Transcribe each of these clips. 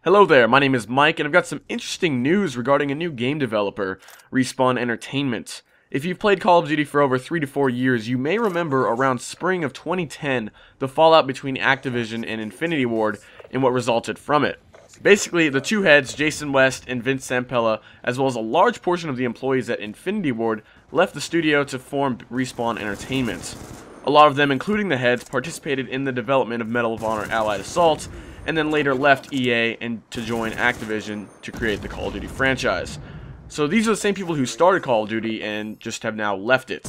Hello there, my name is Mike, and I've got some interesting news regarding a new game developer, Respawn Entertainment. If you've played Call of Duty for over 3 to 4 years, you may remember around spring of 2010, the fallout between Activision and Infinity Ward and what resulted from it. Basically, the two heads, Jason West and Vince Zampella, as well as a large portion of the employees at Infinity Ward, left the studio to form Respawn Entertainment. A lot of them, including the heads, participated in the development of Medal of Honor Allied Assault, and then later left EA and to join Activision to create the Call of Duty franchise. So these are the same people who started Call of Duty and just have now left it.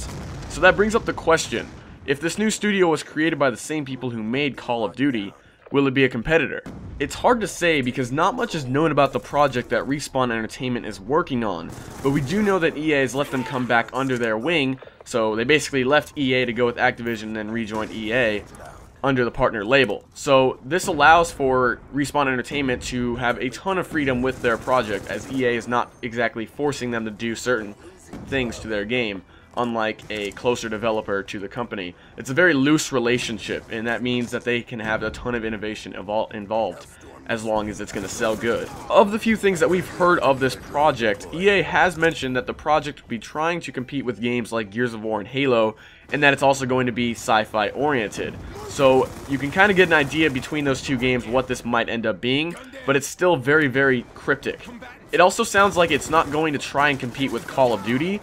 So that brings up the question, if this new studio was created by the same people who made Call of Duty, will it be a competitor? It's hard to say because not much is known about the project that Respawn Entertainment is working on, but we do know that EA has let them come back under their wing, so they basically left EA to go with Activision and then rejoined EA under the partner label. So this allows for Respawn Entertainment to have a ton of freedom with their project, as EA is not exactly forcing them to do certain things to their game, unlike a closer developer to the company. It's a very loose relationship, and that means that they can have a ton of innovation involved, as long as it's going to sell good. Of the few things that we've heard of this project, EA has mentioned that the project will be trying to compete with games like Gears of War and Halo, and that it's also going to be sci-fi oriented. So you can kind of get an idea between those two games what this might end up being, but it's still very, very cryptic. It also sounds like it's not going to try and compete with Call of Duty,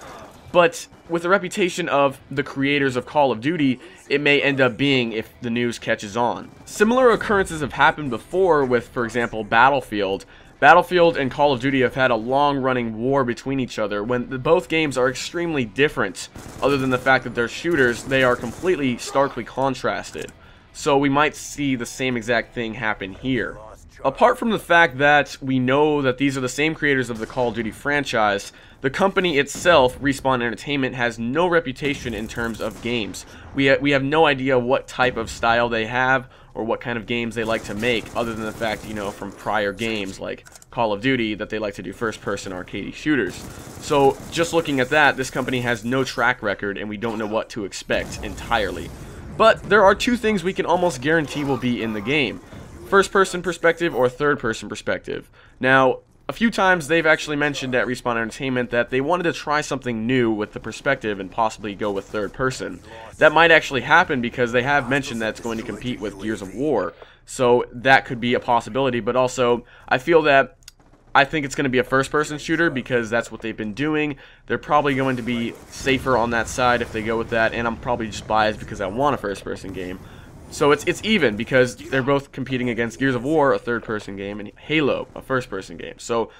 but with the reputation of the creators of Call of Duty, it may end up being if the news catches on. Similar occurrences have happened before with, for example, Battlefield. Battlefield and Call of Duty have had a long-running war between each other when both games are extremely different. Other than the fact that they're shooters, they are completely starkly contrasted. So we might see the same exact thing happen here. Apart from the fact that we know that these are the same creators of the Call of Duty franchise, the company itself, Respawn Entertainment, has no reputation in terms of games. We have no idea what type of style they have or what kind of games they like to make, other than the fact, you know, from prior games like Call of Duty that they like to do first-person arcade shooters. So just looking at that, this company has no track record and we don't know what to expect entirely. But there are two things we can almost guarantee will be in the game: first-person perspective or third-person perspective. Now, a few times they've actually mentioned at Respawn Entertainment that they wanted to try something new with the perspective and possibly go with third person. That might actually happen because they have mentioned that it's going to compete with Gears of War. So that could be a possibility, but also I think it's going to be a first person shooter because that's what they've been doing. They're probably going to be safer on that side if they go with that, and I'm probably just biased because I want a first person game. So it's even because they're both competing against Gears of War, a third-person game, and Halo, a first-person game. So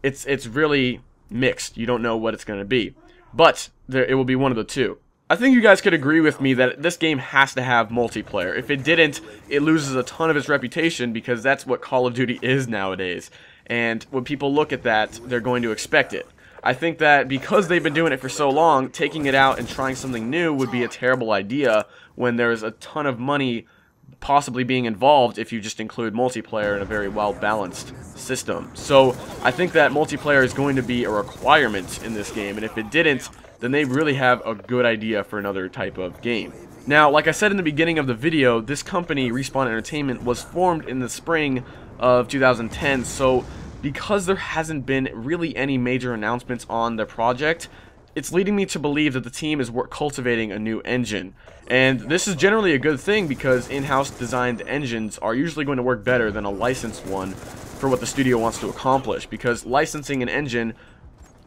it's really mixed. You don't know what it's going to be. But it will be one of the two. I think you guys could agree with me that this game has to have multiplayer. If it didn't, it loses a ton of its reputation because that's what Call of Duty is nowadays. And when people look at that, they're going to expect it. I think that because they've been doing it for so long, taking it out and trying something new would be a terrible idea when there's a ton of money possibly being involved if you just include multiplayer in a very well-balanced system. So I think that multiplayer is going to be a requirement in this game, and if it didn't, then they really have a good idea for another type of game. Now, like I said in the beginning of the video, this company, Respawn Entertainment, was formed in the spring of 2010, so because there hasn't been really any major announcements on the project, it's leading me to believe that the team is cultivating a new engine. And this is generally a good thing because in-house designed engines are usually going to work better than a licensed one for what the studio wants to accomplish, because licensing an engine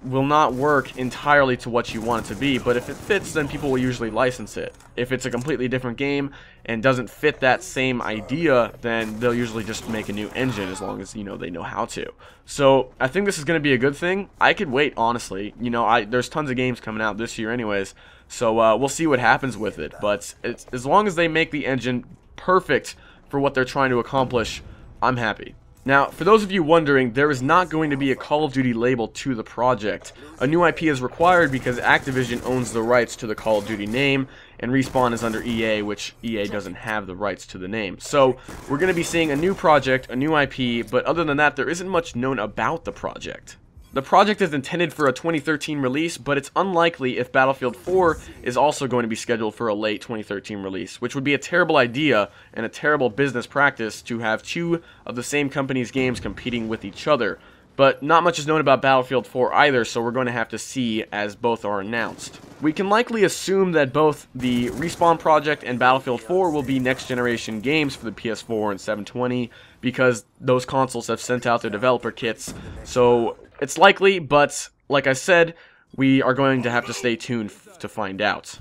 will not work entirely to what you want it to be, but if it fits, then people will usually license it. If it's a completely different game and doesn't fit that same idea, then they'll usually just make a new engine as long as, you know, they know how to. So I think this is going to be a good thing. I could wait, honestly. You know, there's tons of games coming out this year anyways, so we'll see what happens with it. But as long as they make the engine perfect for what they're trying to accomplish, I'm happy. Now, for those of you wondering, there is not going to be a Call of Duty label to the project. A new IP is required because Activision owns the rights to the Call of Duty name, and Respawn is under EA, which EA doesn't have the rights to the name. So, we're going to be seeing a new project, a new IP, but other than that, there isn't much known about the project. The project is intended for a 2013 release, but it's unlikely if Battlefield 4 is also going to be scheduled for a late 2013 release, which would be a terrible idea and a terrible business practice to have two of the same company's games competing with each other. But not much is known about Battlefield 4 either, so we're going to have to see as both are announced. We can likely assume that both the Respawn project and Battlefield 4 will be next-generation games for the PS4 and 720, because those consoles have sent out their developer kits, so it's likely, but like I said, we are going to have to stay tuned to find out.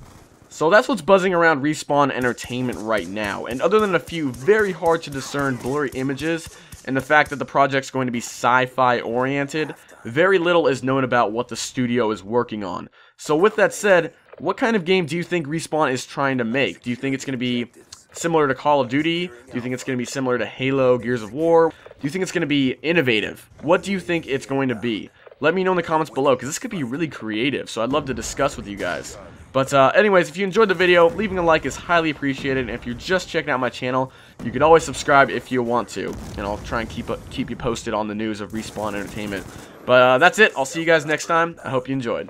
So that's what's buzzing around Respawn Entertainment right now, and other than a few very hard to discern blurry images, and the fact that the project's going to be sci-fi oriented, very little is known about what the studio is working on. So with that said, what kind of game do you think Respawn is trying to make? Do you think it's going to be similar to Call of Duty? Do you think it's going to be similar to Halo, Gears of War? Do you think it's going to be innovative? What do you think it's going to be? Let me know in the comments below, because this could be really creative, so I'd love to discuss with you guys. But anyways, if you enjoyed the video, leaving a like is highly appreciated, and if you're just checking out my channel, you could always subscribe if you want to, and I'll try and keep you posted on the news of Respawn Entertainment. But that's it. I'll see you guys next time. I hope you enjoyed.